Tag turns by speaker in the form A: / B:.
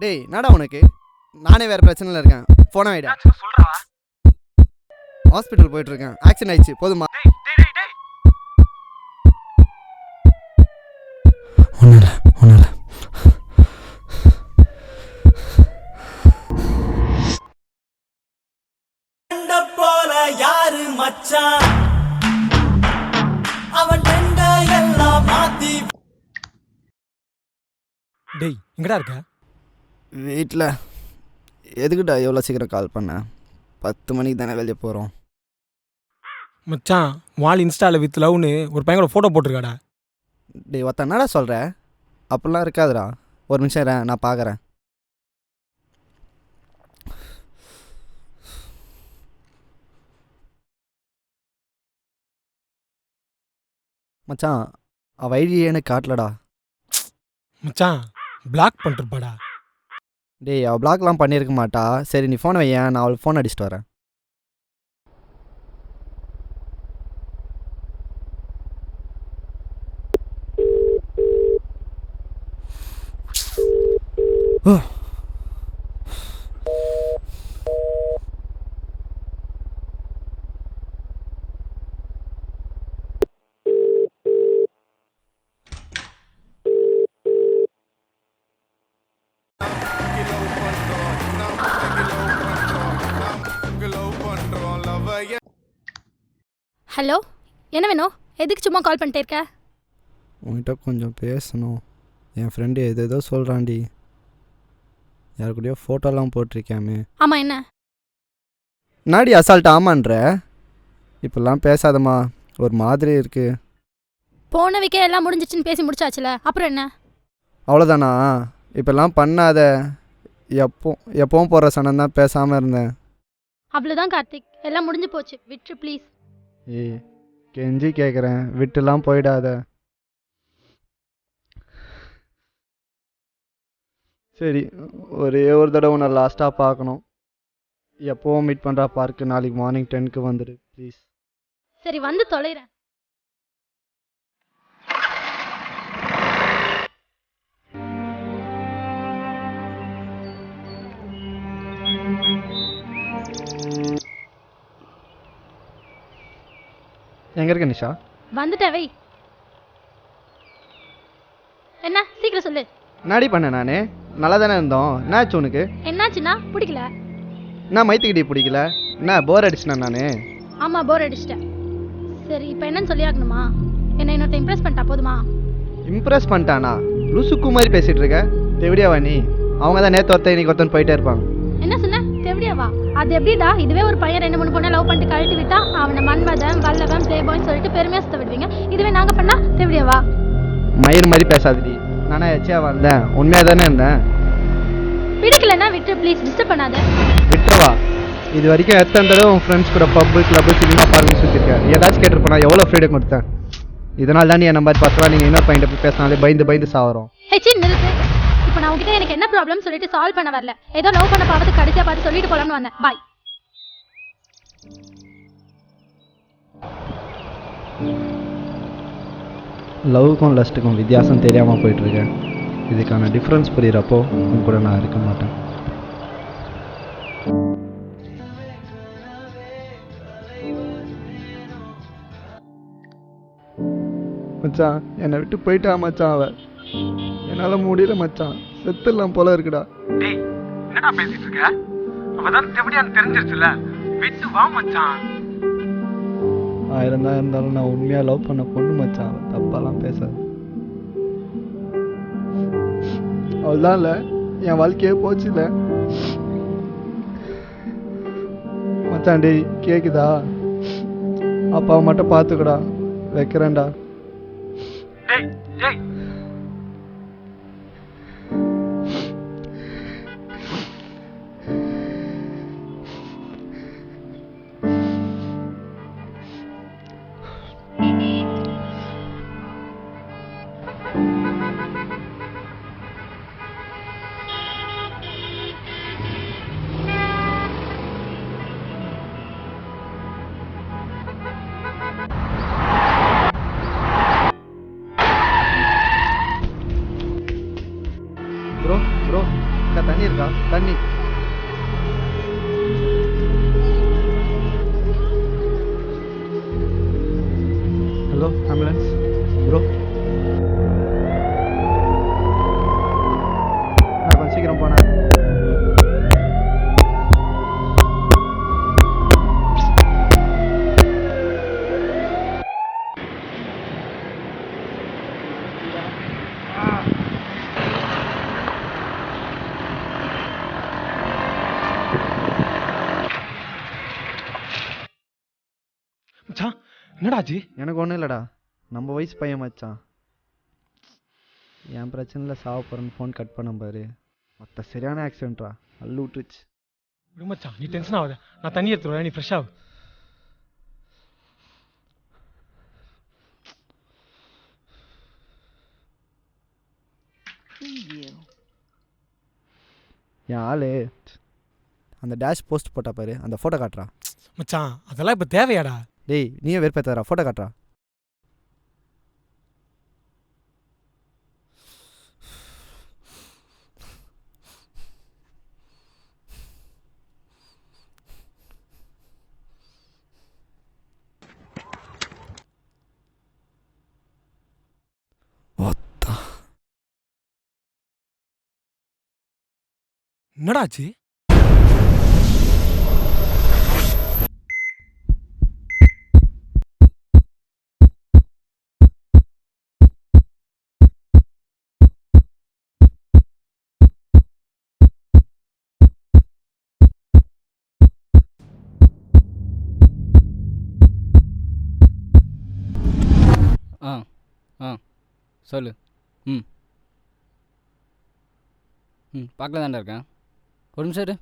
A: டேய் என்னடா உனக்கு? நானே வேறு பிரச்சனையில் இருக்கேன். ஃபோனை வைடா.
B: சொல்றா.
A: ஹாஸ்பிட்டல் போயிட்டு இருக்கேன். ஆக்சிடென்ட் ஆயிடுச்சு. போதுமா? ஒன்றும் இல்லை.
C: போல யாரு மச்சான் அவன் எல்லாம் மாத்தி.
B: டேய் எங்கடா இருக்க?
A: வீட்டில். எதுக்குடா எவ்வளோ சீக்கிரம் கால் பண்ண? 10 மணிக்கு தானே வெளியே போகிறோம்.
B: மச்சான் வால் இன்ஸ்டாவில் வித் லவ்னு ஒரு பையனோட ஃபோட்டோ போட்டிருக்காடா.
A: டேய் ஒருத்த என்னடா சொல்கிற? அப்படிலாம் இருக்காதுடா. ஒரு நிமிஷம் இரு, நான் பார்க்குறேன். மச்சான் அவள் ஐடியே எனக்கு காட்டலடா.
B: மச்சான் பிளாக் பண்ணிருப்பாடா.
A: டேய் அவள் பிளாக்லாம் பண்ணியிருக்க மாட்டா. சரி நீ ஃபோனை வையேன், நான் அவளுக்கு ஃபோன் அடிச்சுட்டு வரேன்.
D: ஹலோ, என்ன வேணும்? எதுக்கு சும்மா கால் பண்ணிட்டே இருக்க?
A: உன்கிட்ட கொஞ்சம் பேசணும். என் ஃப்ரெண்டு எதோ சொல்கிறான்டி. யாருக்கூடயோ ஃபோட்டோலாம் போட்டிருக்காமே.
D: ஆமாம், என்ன
A: நாடி அசால்ட் ஆமான்ற? இப்பெல்லாம் பேசாதம்மா, ஒரு மாதிரி இருக்கு.
D: போன வீக்கே எல்லாம் முடிஞ்சிச்சுன்னு பேசி முடிச்சாச்சுல, அப்புறம் என்ன?
A: அவ்வளோதானா? இப்பெல்லாம் பண்ணாத. எப்பவும் போடுற சனம் தான் பேசாமல் இருந்தேன்.
D: அவ்வளோதான் கார்த்திக், எல்லாம் முடிஞ்சு போச்சு, விட்டு ப்ளீஸ்.
A: ஏய் கெஞ்சி கேட்குறேன், விட்டுலாம் போயிடாத. சரி ஒரே ஒரு தடவை உன்னை லாஸ்ட்டாக பார்க்கணும். எப்போவும் மீட் பண்ணுறா பார்க்கு. நாளைக்கு மார்னிங் 10க்கு வந்துடு ப்ளீஸ்.
D: சரி வந்து தொலைகிறேன்.
A: எங்கே இருக்க நிஷா?
D: வந்துட்டேன், வை. என்ன சீக்கிரம் சொல்லு.
A: நாடி பண்ண நான் நல்லா தானே இருந்தோம். என்னாச்சு உனக்கு?
D: என்னாச்சுன்னா பிடிக்கல.
A: நான் மைத்துக்கிட்டே பிடிக்கல. என்ன போர் அடிச்சுனா நான்?
D: ஆமாம், போர் அடிச்சிட்டேன். சரி இப்போ என்னன்னு சொல்லி ஆகணுமா? என்ன இன்னொருத்த இம்ப்ரெஸ் பண்ணிட்டா போதுமா?
A: இம்ப்ரெஸ் பண்ணிட்டானா? லுசுக்கு மாதிரி பேசிகிட்டு இருக்க. தெவிடியாவா நீ? அவங்க தான் நேற்று ஒருத்தன் இன்னைக்கு ஒருத்தன் போயிட்டே இருப்பாங்க.
D: என்ன சொன்ன? தெவிடியாவா? அது எப்படிடா? இதுவே ஒரு பையன் 2-3 பொண்ணை லவ் பண்ணிட்டு கழட்டி விட்டா அவனை மன்மதன் வல்லவன் பிளே பாய்ன்னு சொல்லிட்டு பெருமையாக சுத்த விடுவீங்க. இதுவே நாங்கள் பண்ணா தெவிடியாவா?
A: மயிர் மாதிரி பேசாதடி. நானா எச்சியா வந்தேன், உண்மையாக தானே இருந்தேன்.
D: பிடிக்கலன்னா விட்டு ப்ளீஸ், டிஸ்டர்ப் பண்ணாத.
A: விட்டுவா. இது வரைக்கும் எத்தனை தடவை உன் ஃப்ரெண்ட்ஸ் கூட பப்பு கிளப்பு சினிமா பார்க்க சுற்றிருக்கேன். ஏதாச்சும் கேட்டிருப்பேன், எவ்வளோ ஃப்ரீடம் கொடுத்தேன். இதனால தான் நீ என்ன மாதிரி பசங்க நீங்கள் இன்னொரு பையன் போய் பேசினாலே பயந்து சாவறோம்.
D: ஹெச்சி நிறுத்து. இப்போ நான் உங்ககிட்ட எனக்கு என்ன ப்ராப்ளம் சொல்லிட்டு சால்வ் பண்ண வரல. ஏதோ லவ் பண்ண பாவத்து கடைசியாக பார்த்து சொல்லிட்டு போலாம்னு வந்தேன். பாய்.
A: லவ்வுக்கும் லஸ்ட்டுக்கும் வித்தியாசம் தெரியாமல் போயிட்டுருக்கேன். இதுக்கான டிஃப்ரென்ஸ் புரிகிறப்போ உன் கூட நான் இருக்க மாட்டேன். மச்சான் என்னை விட்டு போயிட்டா மச்சான். அவ என்னால் முடியல மச்சான். செத்துடலாம் போல இருக்குடா.
B: டேய் என்னடா பேசிட்டு இருக்க? அவதான் எப்படியான்னு தெரிஞ்சிருச்சுல, விட்டு வா மச்சான்.
A: 1000 தான் இருந்தாலும் நான் உண்மையாக லவ் பண்ண பொண்ணு மச்சான். அவன் தப்பாலாம் பேசாது. அவள்தான் இல்லை, என் வாழ்க்கையே போச்சு இல்லை மச்சான். டேய் கேக்குதா? அப்பாவை மட்டும் பார்த்துக்கடா. வைக்கிறேன்டா.
B: டேய் டேய்
A: தண்ணி. ஹலோ ஆம்புலன்ஸ் ப்ரோ, நான் கொஞ்சம் சீக்கிரம் போனேன்.
B: மச்சான் என்னடாச்சு?
A: எனக்கு ஒன்றும் இல்லைடா, நம்ம வயசு பையன் மச்சான். என் பிரச்சனையில் சாவ போகிறேன்னு ஃபோன் கட் பண்ண பாரு. மற்ற சரியான ஆக்சிடென்ட்ரா, அள்ளு விட்டுருச்சு.
B: விடு மச்சான், நீ டென்ஷன் ஆகாத. நான் தண்ணி எடுத்து வரேன், நீ ஃப்ரெஷ் ஆகு.
A: என் ஆளு அந்த டேஷ் போஸ்ட் போட்டா பாரு, அந்த ஃபோட்டோ காட்டுறா.
B: மச்சான் அதெல்லாம் இப்போ தேவையாடா?
A: டேய் நீயே வெறுப்பேத்தாரா, ஃபோட்டோ காட்டுறா.
B: என்னடாச்சு?
E: ஆ ஆ சொல்லு. ம் ம் பார்க்கல தாண்டா இருக்கேன். ஒரு நிமிஷம் இரு.